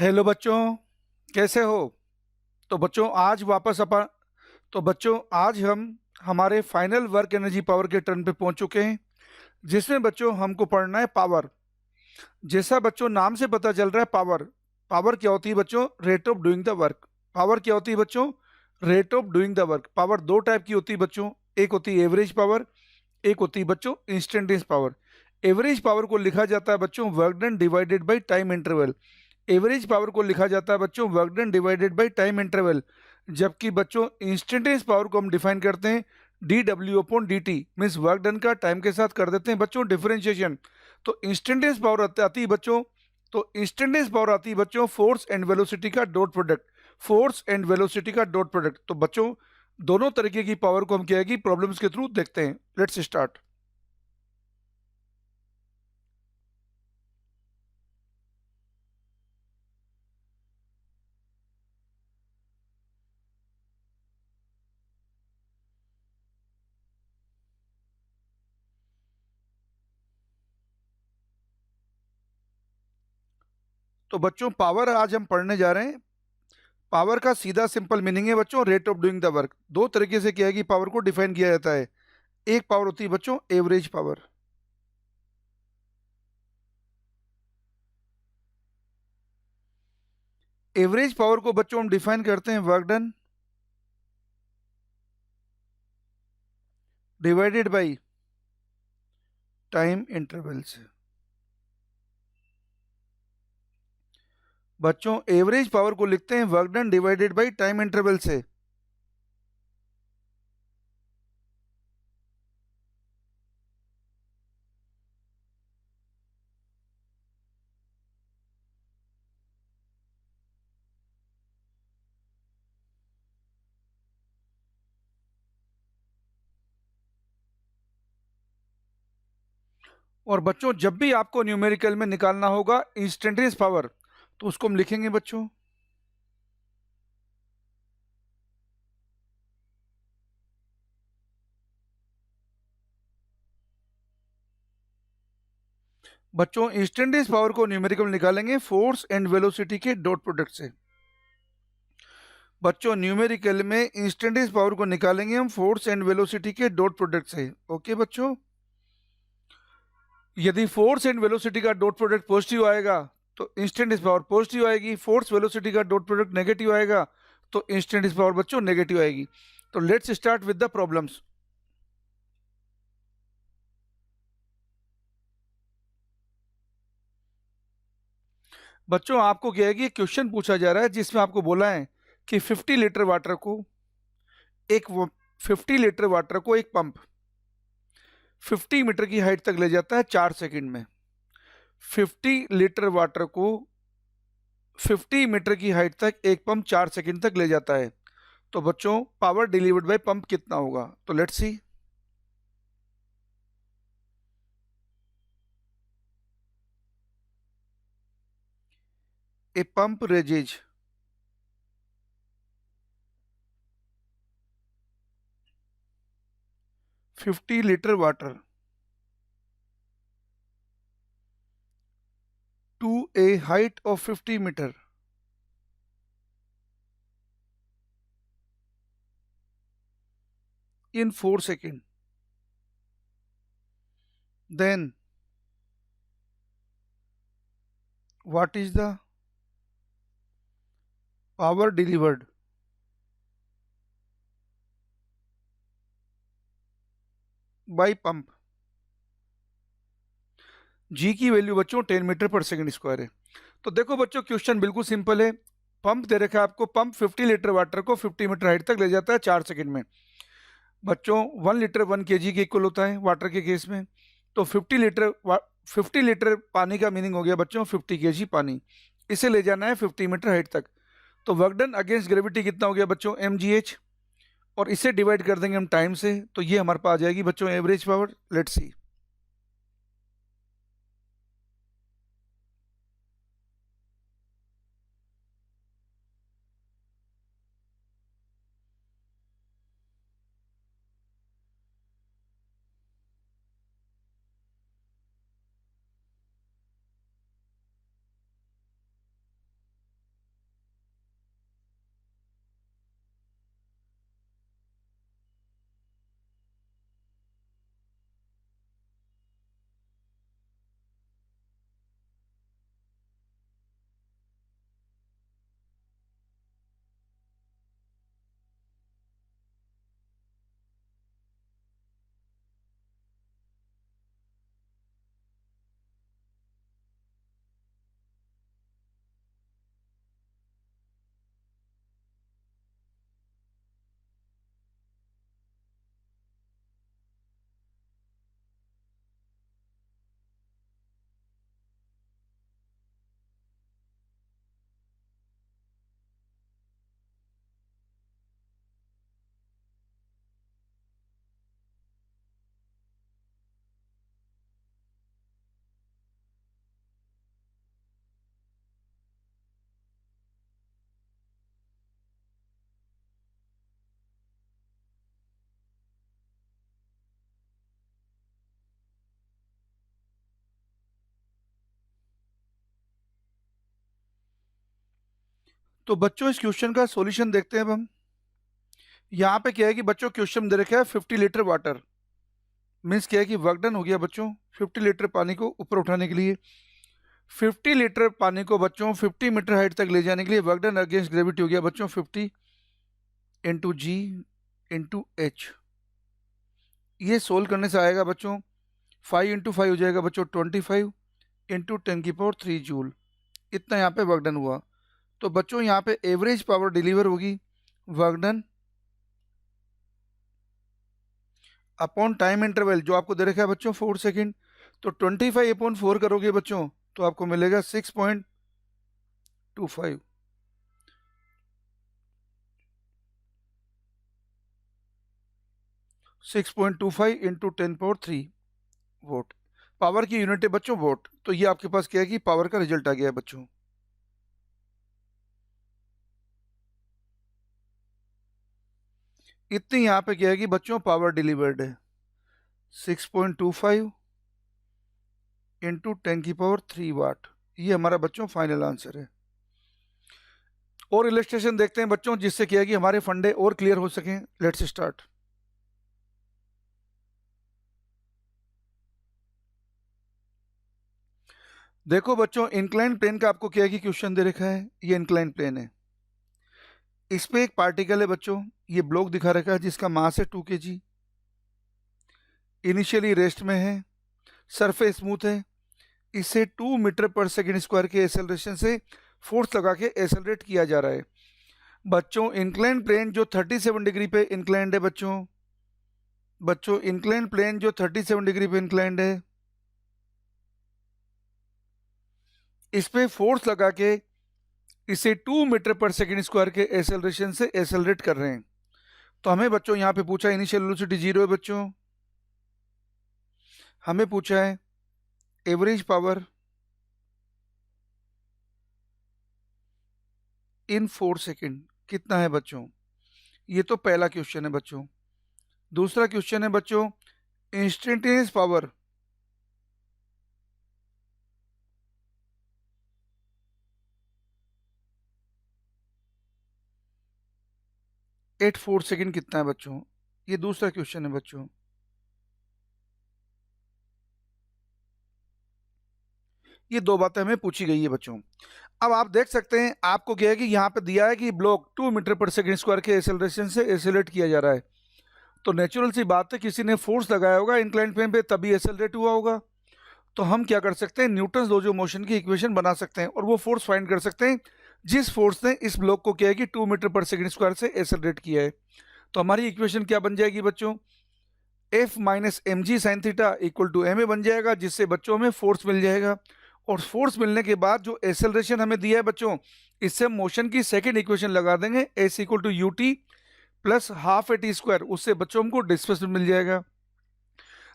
Hello बच्चों, कैसे हो? तो बच्चों आज वापस अपन तो बच्चों आज हम हमारे फाइनल वर्क एनर्जी पावर के टर्न पे पहुंच चुके हैं, जिसमें बच्चों हमको पढ़ना है पावर। जैसा बच्चों नाम से पता चल रहा है, पावर पावर क्या होती है बच्चों? Rate of doing the work. Power क्या होती है बच्चों? Rate of doing the work. Power दो टाइप की होती है बच्चों, एक होती है एवरेज पावर, एक होती है बच्चों इंस्टेंटेनियस पावर। एवरेज पावर को लिखा जाता है बच्चों work done divided by time interval. Average power को लिखा जाता है बच्चों work done divided by time interval. जबकि बच्चों इंस्टेंटेनियस पावर को हम डिफाइन करते हैं D W upon D T, means work done का टाइम के साथ कर देते हैं बच्चों डिफरेंशिएशन। तो इंस्टेंटेनियस पावर आती है बच्चों, तो इंस्टेंटेनियस पावर आती है बच्चों फोर्स एंड वेलोसिटी का dot product. Force and velocity का डॉट प्रोडक्ट। तो बच्चों दोनों तरीके की पावर को हम क्या है कि प्रॉब्लम्स के थ्रू देखते हैं। Let's start. तो बच्चों पावर आज हम पढ़ने जा रहे हैं। पावर का सीधा सिंपल मीनिंग है बच्चों rate of doing the work. दो तरीके से क्या है कि पावर को डिफाइन किया जाता है। एक पावर होती है बच्चों एवरेज पावर। एवरेज पावर को बच्चों हम डिफाइन करते हैं work done divided by time interval से। बच्चों एवरेज पावर को लिखते हैं work done divided by time interval से। और बच्चों जब भी आपको न्यूमेरिकल में निकालना होगा इंस्टेंटेनियस पावर, तो उसको हम लिखेंगे बच्चों इंस्टेंटेनियस पावर को न्यूमेरिकल में निकालेंगे फोर्स एंड वेलोसिटी के डॉट प्रोडक्ट से। बच्चों न्यूमेरिकल में इंस्टेंटेनियस पावर को निकालेंगे हम फोर्स एंड वेलोसिटी के डॉट प्रोडक्ट से। ओके बच्चों, यदि फोर्स एंड वेलोसिटी का डॉट प्रोडक्ट पॉजिटिव आएगा तो इंस्टेंटेनियस पावर पॉजिटिव आएगी। फोर्स वेलोसिटी का डॉट प्रोडक्ट नेगेटिव आएगा तो इंस्टेंटेनियस पावर बच्चों नेगेटिव आएगी। तो let's start with the problems. बच्चों आपको क्या है कि क्वेश्चन पूछा जा रहा है जिसमें आपको बोला है कि 50 लीटर वाटर को एक 50 लीटर वाटर को एक पंप 50 मीटर की हाइट तक ले जाता है 4 सेकंड में। 50 लीटर वाटर को 50 मीटर की हाइट तक एक पंप 4 सेकंड तक ले जाता है। तो बच्चों पावर डिलीवर्ड बाय पंप कितना होगा? तो let's see. A pump raises 50 litre water to a height of 50 metre in 4 seconds. Then what is the power delivered by pump? जी की वैल्यू बच्चों 10 मीटर पर सेकंड स्क्वायर है। तो देखो बच्चों क्वेश्चन बिल्कुल सिंपल है। पंप दे रखा है आपको, पंप 50 लीटर वाटर को 50 मीटर हाइट तक ले जाता है 4 सेकंड में। बच्चों 1 लीटर 1 kg के इक्वल होता है वाटर के केस में। तो 50 लीटर पानी का मीनिंग हो गया बच्चों 50 kg पानी। इसे ले जाना है 50 मीटर हाइट तक। तो वर्क डन अगेंस्ट ग्रेविटी कितना हो गया बच्चों? mgh। और इसे डिवाइड कर देंगे हम टाइम से, तो ये हमारे पास आ जाएगी बच्चों एवरेज पावर। Let's see. तो बच्चों इस क्वेश्चन का सॉल्यूशन देखते हैं अब हम। यहाँ पे क्या है कि बच्चों क्वेश्चन दे रखा है 50 लीटर वाटर, मीन्स क्या है कि वर्क डन हो गया बच्चों 50 लीटर पानी को ऊपर उठाने के लिए। 50 लीटर पानी को बच्चों 50 मीटर हाइट तक ले जाने के लिए वर्क डन अगेंस्ट ग्रेविटी हो गया बच्चों 50 इंटू जी इंटू एच। ये सोल्व करने से आएगा बच्चों 5 इंटू 5 हो जाएगा बच्चों 25 इंटू 10⁻³ जूल। इतना यहाँ पे वर्क डन हुआ। तो बच्चों यहाँ पे एवरेज पावर डिलीवर होगी work done upon time interval जो आपको दे रखा है बच्चों 4 सेकेंड। तो 25/4 करोगे बच्चों तो आपको मिलेगा 6.25। 6.25 इंटू 10⁻³ वोट। पावर की यूनिट है बच्चों वोट। तो ये आपके पास क्या है कि पावर का रिजल्ट आ गया है बच्चों। इतनी यहाँ पे क्या है कि बच्चों पावर डिलीवर्ड है 6.25 इंटू 10⁻³ वाट। ये हमारा बच्चों फाइनल आंसर है। और इलस्ट्रेशन देखते हैं बच्चों जिससे क्या है कि हमारे फंडे और क्लियर हो सकें। Let's start. देखो बच्चों इंक्लाइन प्लेन का आपको क्या है कि क्वेश्चन दे रखा है। ये इंक्लाइन प्लेन है, इस पे एक पार्टिकल है बच्चों, ये ब्लॉक दिखा रखा है जिसका मास है 2 kg, इनिशियली रेस्ट में है, सरफेस स्मूथ है, इसे 2 मीटर पर सेकेंड स्क्वायर के एक्सेलरेशन से फोर्स लगा के एक्सेलरेट किया जा रहा है। बच्चों इंक्लाइन प्लेन जो 37 डिग्री पे इंक्लाइंड है बच्चों इंक्लाइन प्लेन जो 37 डिग्री पे इंक्लाइंड है, इस पे फोर्स लगा के इसे 2 मीटर पर सेकेंड स्क्वायर के एक्सेलरेशन से एक्सेलरेट कर रहे हैं। तो हमें बच्चों यहाँ पे पूछा इनिशियल वेलोसिटी 0 है बच्चों, हमें पूछा है एवरेज पावर इन 4 सेकेंड कितना है बच्चों। ये तो पहला क्वेश्चन है बच्चों। दूसरा क्वेश्चन है बच्चों इंस्टेंटेनियस पावर एट 4 सेकेंड कितना है बच्चों। ये दूसरा क्वेश्चन है बच्चों। ये दो बातें हमें पूछी गई है बच्चों। अब आप देख सकते हैं आपको क्या है कि यहाँ पे दिया है कि ब्लॉक 2 मीटर पर सेकेंड स्क्वायर के एक्सेलरेशन से एक्सेलरेट किया जा रहा है। तो नेचुरल सी बात है किसी ने फोर्स लगाया होगा इंक्लाइंड प्लेन पे तभी एक्सेलरेट हुआ होगा। तो हम क्या कर सकते हैं न्यूटन्स लॉज ऑफ मोशन की इक्वेशन बना सकते हैं और वो फोर्स फाइंड कर सकते हैं जिस फोर्स ने इस ब्लॉक को क्या है कि 2 मीटर पर सेकेंड स्क्वायर से एक्सेलरेट किया है। तो हमारी इक्वेशन क्या बन जाएगी बच्चों F minus m g sine theta equal to m a बन जाएगा, जिससे बच्चों हमें फोर्स मिल जाएगा। और फोर्स मिलने के बाद जो एक्सेलरेशन हमें दिया है बच्चों, इससे हम मोशन की सेकेंड इक्वेशन लगा देंगे s equal to u t plus half a t square. उससे बच्चों हमको डिस्प्लेसमेंट मिल जाएगा।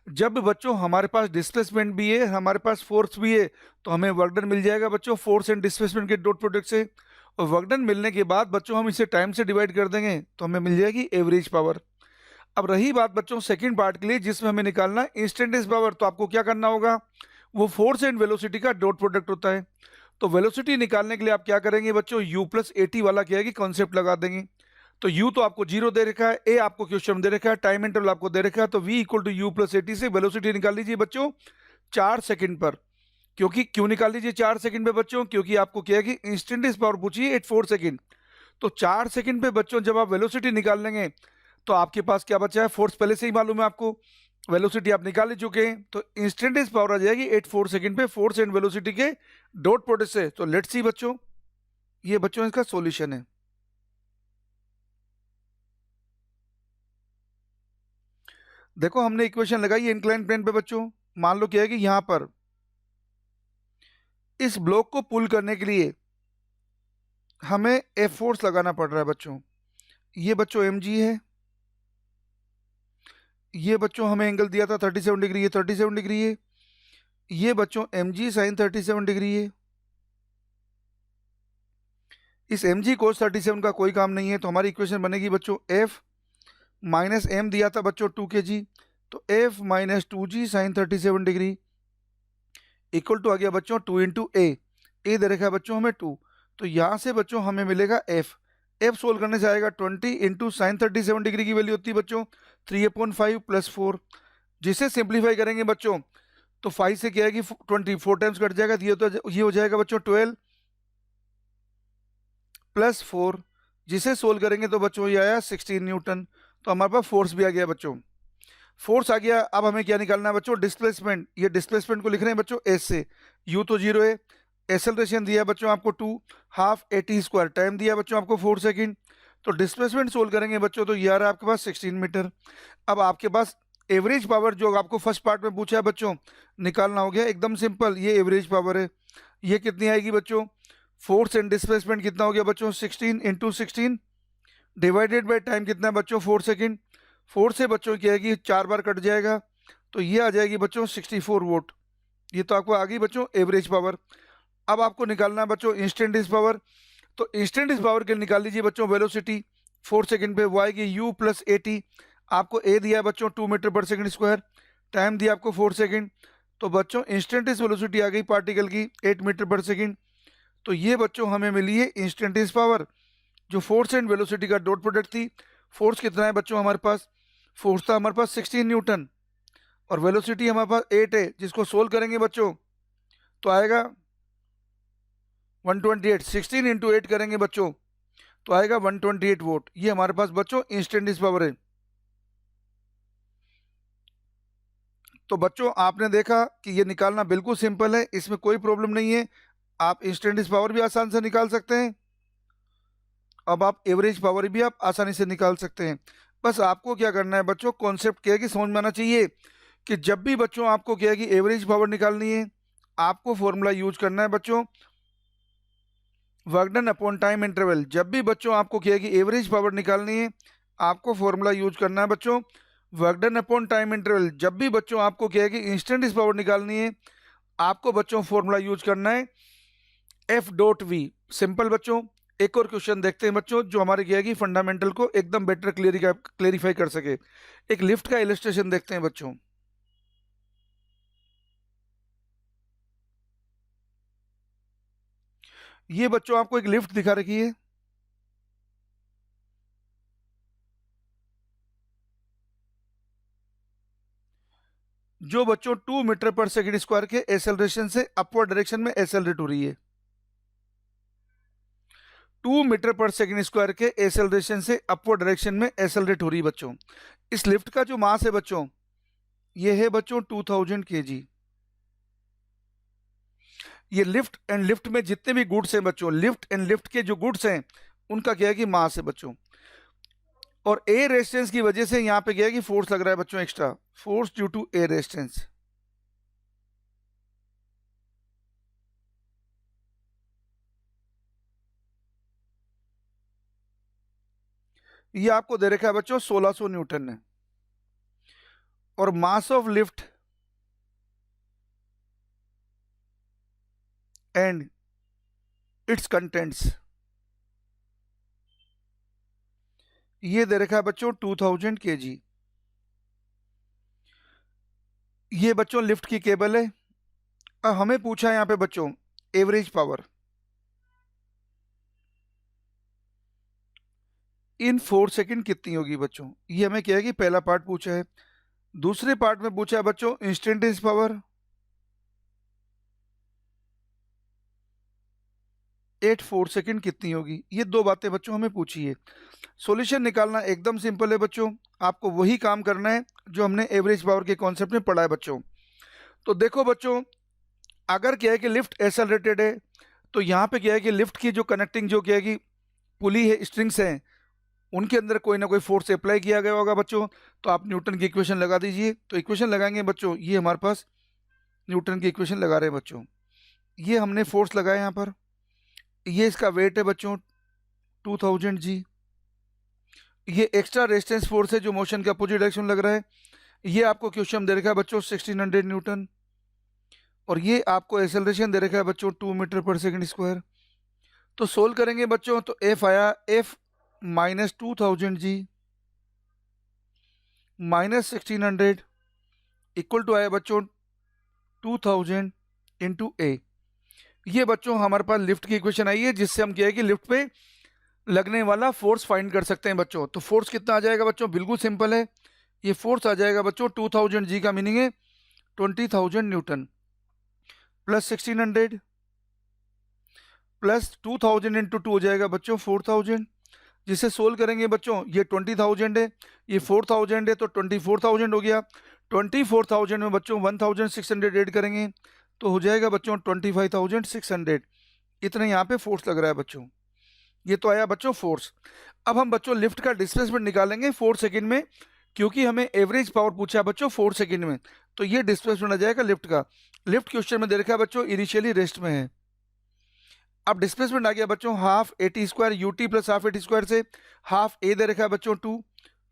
जब बच्चों हमारे पास डिस्प्लेसमेंट भी है हमारे पास फोर्स भी है तो हमें वर्क डन मिल जाएगा बच्चों फोर्स एंड डिस्प्लेसमेंट के डॉट प्रोडक्ट से। और वर्क डन मिलने के बाद बच्चों हम इसे टाइम से डिवाइड कर देंगे तो हमें मिल जाएगी एवरेज पावर। अब रही बात बच्चों सेकंड पार्ट के लिए जिसमें हमें निकालना है इंस्टेंटेनियस पावर। तो आपको क्या करना होगा, वो फोर्स एंड वेलोसिटी का डॉट प्रोडक्ट होता है। तो वेलोसिटी निकालने के लिए आप क्या करेंगे बच्चों u प्लस ए टी वाला क्या है कि कॉन्सेप्ट लगा देंगे। तो u तो आपको 0 दे रखा है, a आपको क्वेश्चन दे रखा है, टाइम इंटरवल आपको दे रखा है। तो v equal to u plus a t से वेलोसिटी निकाल लीजिए बच्चों 4 सेकंड पर। क्योंकि क्यों निकाल लीजिए 4 सेकंड पे बच्चों, क्योंकि आपको क्या है कि इंस्टेंटेनियस पावर पूछिए एट 4 सेकंड। तो 4 सेकंड पे बच्चों जब आप वेलोसिटी निकाल लेंगे तो आपके पास क्या बचा है, फोर्स पहले से ही मालूम है आपको, वेलोसिटी आप निकाल ही चुके हैं। तो इंस्टेंटेनियस पावर आ जाएगी 8 4 सेकंड पे फोर्स एंड वेलोसिटी के डॉट प्रोडक्ट से। तो लेट्स सी बच्चों, ये बच्चों इसका सॉल्यूशन है। देखो हमने इक्वेशन लगाई है इंक्लाइन प्लेन पे बच्चों। मान लो क्या है कि यहां पर इस ब्लॉक को पुल करने के लिए हमें एफ फोर्स लगाना पड़ रहा है बच्चों। ये बच्चों एम जी है, ये बच्चों हमें एंगल दिया था 37 डिग्री, ये 37 डिग्री है। ये बच्चों एम जी साइन 37 डिग्री है। इस एम जी कोस 37 का कोई काम नहीं है। तो हमारी इक्वेशन बनेगी बच्चों एफ माइनस एम दिया था बच्चों 2 kg, तो F minus 2g sine 37 degree equal to आ गया बच्चों 2 इंटू ए दे रखा है बच्चों हमें 2। तो यहाँ से बच्चों हमें मिलेगा एफ। एफ सोल्व करने से आएगा 20 इंटू साइन 37 डिग्री की वैल्यू होती है बच्चों 3/5 प्लस 4, जिसे सिंप्लीफाई करेंगे बच्चों तो 5 से क्या है कि 20 4 टाइम्स कट जाएगा, तो ये हो जाएगा बच्चों 12 प्लस 4, जिसे सोल्व करेंगे तो बच्चों ये आया 16 न्यूटन। तो हमारे पास फोर्स भी आ गया बच्चों, फोर्स आ गया। अब हमें क्या निकालना है बच्चों, डिस्प्लेसमेंट। ये डिस्प्लेसमेंट को लिख रहे हैं बच्चों एस से, यू तो 0 है, एक्सेलरेशन दिया बच्चों आपको 2 हाफ एटी स्क्वायर, टाइम दिया बच्चों आपको 4 सेकंड। तो डिस्प्लेसमेंट सोल्व करेंगे बच्चों तो ये आ रहा है आपके पास 16 मीटर। अब आपके पास एवरेज पावर जो आपको फर्स्ट पार्ट में पूछा है बच्चों निकालना हो गया, एकदम सिंपल। ये एवरेज पावर है, ये कितनी आएगी बच्चों, फोर्स एंड डिस्प्लेसमेंट कितना हो गया बच्चों 16 इंटू 16 डिवाइडेड बाई टाइम कितना है बच्चों 4 सेकंड। 4 से बच्चों क्या है कि 4 बार कट जाएगा, तो ये आ जाएगी बच्चों 64 वोट। ये तो आपको आ गई बच्चों एवरेज पावर। अब आपको निकालना है बच्चों इंस्टेंटेनियस पावर। तो इंस्टेंटेनियस पावर के निकाल लीजिए बच्चों वेलोसिटी 4 सेकंड पे, वो आएगी यू प्लस ए टी। आपको ए दिया है बच्चों 2 मीटर पर सेकंड स्क्वायर, टाइम दिया आपको 4 सेकंड। तो बच्चों इंस्टेंटेनियस वेलोसिटी आ गई पार्टिकल की 8 मीटर पर सेकंड। तो ये बच्चों हमें मिली है इंस्टेंटेनियस पावर, जो फोर्स एंड वेलोसिटी का डॉट प्रोडक्ट थी। फोर्स कितना है बच्चों हमारे पास, फोर्स था हमारे पास 16 न्यूटन और वेलोसिटी हमारे पास 8 है, जिसको सोल्व करेंगे बच्चों तो आएगा 128। 16 इंटू 8 करेंगे बच्चों तो आएगा 128 वोट। ये हमारे पास बच्चों इंस्टेंटेनियस पावर है। तो बच्चों आपने देखा कि ये निकालना बिल्कुल सिंपल है, इसमें कोई प्रॉब्लम नहीं है। आप इंस्टेंटेनियस पावर भी आसान से निकाल सकते हैं, अब आप एवरेज पावर भी आप आसानी से निकाल सकते हैं। बस आपको क्या करना है बच्चों, कॉन्सेप्ट क्या है कि समझ में आना चाहिए कि जब भी बच्चों आपको क्या है कि एवरेज पावर निकालनी है, आपको फॉर्मूला यूज करना है बच्चों work done upon time interval. जब भी बच्चों आपको क्या है कि एवरेज पावर निकालनी है, आपको फॉर्मूला यूज करना है बच्चों work done upon time interval. जब भी बच्चों आपको क्या है कि इंस्टेंटेनियस पावर निकालनी है, आपको बच्चों फॉर्मूला यूज करना है एफ डॉट वी। सिंपल बच्चों। एक और क्वेश्चन देखते हैं बच्चों जो हमारे क्या है कि फंडामेंटल को एकदम बेटर क्लियरिफाई कर सके। एक लिफ्ट का इलस्ट्रेशन देखते हैं बच्चों। ये बच्चों आपको एक लिफ्ट दिखा रखी है, जो बच्चों 2 मीटर पर सेकंड स्क्वायर के एक्सेलरेशन से अपवर्ड डायरेक्शन में एक्सेलरेट हो रही है। 2 मीटर पर सेकंड स्क्वायर के एक्सेलरेशन से अपवर्ड डायरेक्शन में एक्सेलरेट हो रही है बच्चों। इस लिफ्ट का जो मास है बच्चों, ये है बच्चों 2000 kg। ये लिफ्ट एंड लिफ्ट में जितने भी गुड्स हैं बच्चों, लिफ्ट एंड लिफ्ट के जो गुड्स हैं उनका क्या है कि मास है बच्चों। और एयर रेजिस्टेंस की वजह से यहाँ पे क्या है कि फोर्स लग रहा है बच्चों extra, force due to air resistance. ये आपको दे रखा है बच्चों 1600 न्यूटन है। और mass of lift and it's contents ये दे रखा है बच्चों 2000 kg। ये बच्चों लिफ्ट की केबल है। अब हमें पूछा है यहाँ पे बच्चों एवरेज पावर इन 4 सेकंड कितनी होगी बच्चों। ये हमें क्या है कि पहला पार्ट पूछा है। दूसरे पार्ट में पूछा है बच्चों इंस्टेंटेनियस पावर 4 सेकंड कितनी होगी। ये दो बातें बच्चों हमें पूछी है। सॉल्यूशन निकालना एकदम सिंपल है बच्चों, आपको वही काम करना है जो हमने एवरेज पावर के कॉन्सेप्ट में पढ़ा है बच्चों। तो देखो बच्चों, अगर क्या है कि लिफ्ट एक्सेलरेटेड है, तो यहाँ पे क्या है कि लिफ्ट की जो कनेक्टिंग जो क्या है कि पुली है, स्ट्रिंग्स हैं, उनके अंदर कोई ना कोई फोर्स अप्लाई किया गया होगा बच्चों। तो आप न्यूटन की इक्वेशन लगा दीजिए। तो इक्वेशन लगाएंगे बच्चों, ये हमारे पास न्यूटन की इक्वेशन लगा रहे हैं बच्चों। ये हमने फोर्स लगाया यहाँ पर, ये इसका वेट है बच्चों 2000 जी। ये एक्स्ट्रा रेजिस्टेंस फोर्स है जो मोशन के अपोजिट डायरेक्शन लग रहा है। ये आपको क्वेश्चन दे रखा है बच्चों 1600 न्यूटन। और ये आपको एक्सेलरेशन दे रखा है बच्चों 2 मीटर पर सेकंड स्क्वायर। तो सोल्व करेंगे बच्चों तो एफ आया F minus 2000 g minus 1600 equal to आया बच्चों 2000 इंटू ए। ये बच्चों हमारे पास लिफ्ट की इक्वेशन आई है, जिससे हम क्या है कि लिफ्ट पे लगने वाला फोर्स फाइंड कर सकते हैं बच्चों। तो फोर्स कितना आ जाएगा बच्चों, बिल्कुल सिंपल है, ये फोर्स आ जाएगा बच्चों 2000 जी का मीनिंग है 20,000 न्यूटन प्लस 1600 प्लस 2000 इंटू 2 हो जाएगा बच्चों 4000, जिसे सोल्व करेंगे बच्चों ये 20,000 है, ये 4000 है, तो 24,000 हो गया। 24,000 में बच्चों 1600 ऐड करेंगे तो हो जाएगा बच्चों 25,600। इतना यहाँ पे फोर्स लग रहा है बच्चों। ये तो आया बच्चों फोर्स। अब हम बच्चों लिफ्ट का डिस्प्लेसमेंट निकालेंगे 4 सेकंड में, क्योंकि हमें एवरेज पावर पूछा है बच्चों 4 सेकंड में, तो ये डिस्प्लेसमेंट आ जाएगा लिफ्ट का। लिफ्ट क्वेश्चन में दे रखा है बच्चों इनिशियली रेस्ट में है। अब डिस्प्लेसमेंट आ गया बच्चों half eighty square UT plus half eighty square से हाफ ए दे रखा है बच्चों 2,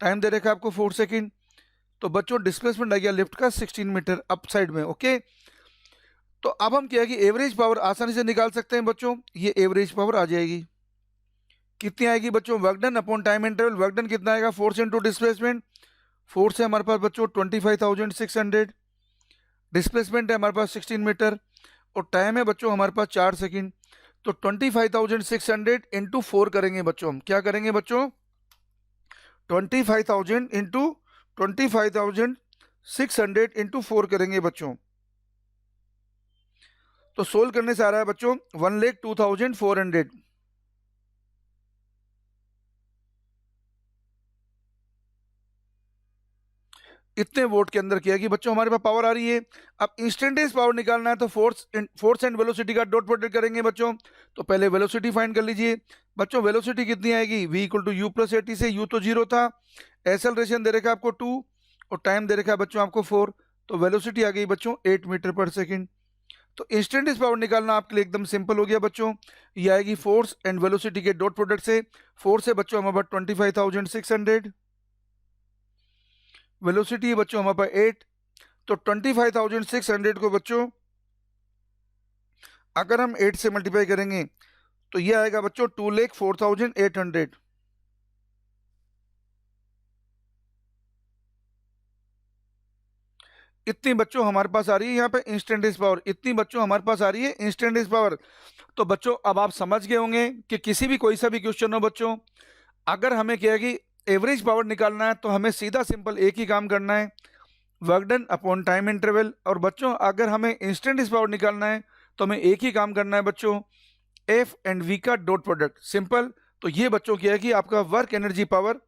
टाइम दे रखा है आपको 4 सेकंड, तो बच्चों डिस्प्लेसमेंट आ गया लिफ्ट का 16 मीटर अप साइड में। ओके, तो अब हम क्या है कि एवरेज पावर आसानी से निकाल सकते हैं बच्चों। ये एवरेज पावर आ जाएगी, कितनी आएगी बच्चों, work done upon time interval. Work done कितना आएगा, फोर्स इंटू डिस्प्लेसमेंट। फोर्स है हमारे पास बच्चों 25,600, डिस्प्लेसमेंट है हमारे पास 16 मीटर, और टाइम है बच्चों हमारे पास 4 सेकंड। तो 25,600 इंटू 4 करेंगे बच्चों, हम क्या करेंगे बच्चों 25,000 इंटू 25,600 इंटू 4 करेंगे बच्चों। तो सोल्व करने से आ रहा है बच्चों 1,02,400। इतने वोट के अंदर किया कि बच्चों हमारे पास पावर आ रही है। अब इंस्टेंटेनियस पावर निकालना है तो फोर्स एंड वेलोसिटी का डॉट प्रोडक्ट करेंगे बच्चों। तो पहले वेलोसिटी फाइंड कर लीजिए बच्चों। वेलोसिटी कितनी आएगी, v equal to u plus a t से u तो 0 था, एक्सेलरेशन दे रखा है आपको 2 और टाइम दे रखा है बच्चों आपको 4, तो वेलोसिटी आ गई बच्चों 8 मीटर पर सेकेंड। तो इंस्टेंटेनियस पावर निकालना आपके लिए एकदम सिंपल हो गया बच्चों। ये आएगी फोर्स एंड वेलोसिटी के डॉट प्रोडक्ट से। फोर्स है बच्चों हमारे पास 25,600, वेलोसिटी है बच्चों हमारे पास 8, तो 25,600 को बच्चों अगर हम 8 से मल्टीप्लाई करेंगे तो ये आएगा बच्चों 2,04,800। इतनी बच्चों हमारे पास आ रही है यहाँ पे इंस्टेंटेनियस पावर, इतनी बच्चों हमारे पास आ रही है इंस्टेंटेनियस पावर। तो बच्चों अब आप समझ गए होंगे कि किसी भी कोई सा भी क्वेश्चन हो बच्चों, अगर हमें क्या है कि एवरेज पावर निकालना है तो हमें सीधा सिंपल एक ही काम करना है, work done upon time interval. और बच्चों अगर हमें इंस्टेंटेनियस पावर निकालना है तो हमें एक ही काम करना है बच्चों, एफ एंड वी का डॉट प्रोडक्ट, सिंपल। तो ये बच्चों क्या है कि आपका वर्क एनर्जी पावर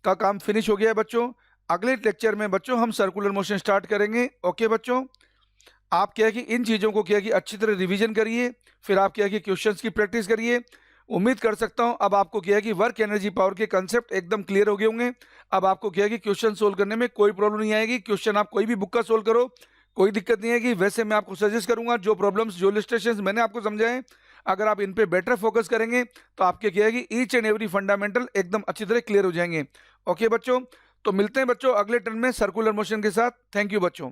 का काम फिनिश हो गया है बच्चों। अगले लेक्चर में बच्चों हम सर्कुलर मोशन स्टार्ट करेंगे। ओके बच्चों, आप क्या है कि इन चीज़ों को क्या है कि अच्छी तरह रिवीजन करिए, फिर आप क्या है कि क्वेश्चंस की प्रैक्टिस करिए। उम्मीद कर सकता हूं अब आपको क्या है कि वर्क एनर्जी पावर के कंसेप्ट एकदम क्लियर हो गए होंगे। अब आपको क्या है कि क्वेश्चन सोल्व करने में कोई प्रॉब्लम नहीं आएगी। क्वेश्चन आप कोई भी बुक का सोल्व करो, कोई दिक्कत नहीं आएगी। वैसे मैं आपको सजेस्ट करूंगा जो प्रॉब्लम्स जो इलस्ट्रेशंस मैंने आपको समझाए, अगर आप इन पे बेटर फोकस करेंगे तो आपके क्या है कि ईच एंड एवरी फंडामेंटल एकदम अच्छी तरह क्लियर हो जाएंगे। ओके बच्चों, तो मिलते हैं बच्चों अगले टर्न में सर्कुलर मोशन के साथ। थैंक यू बच्चों।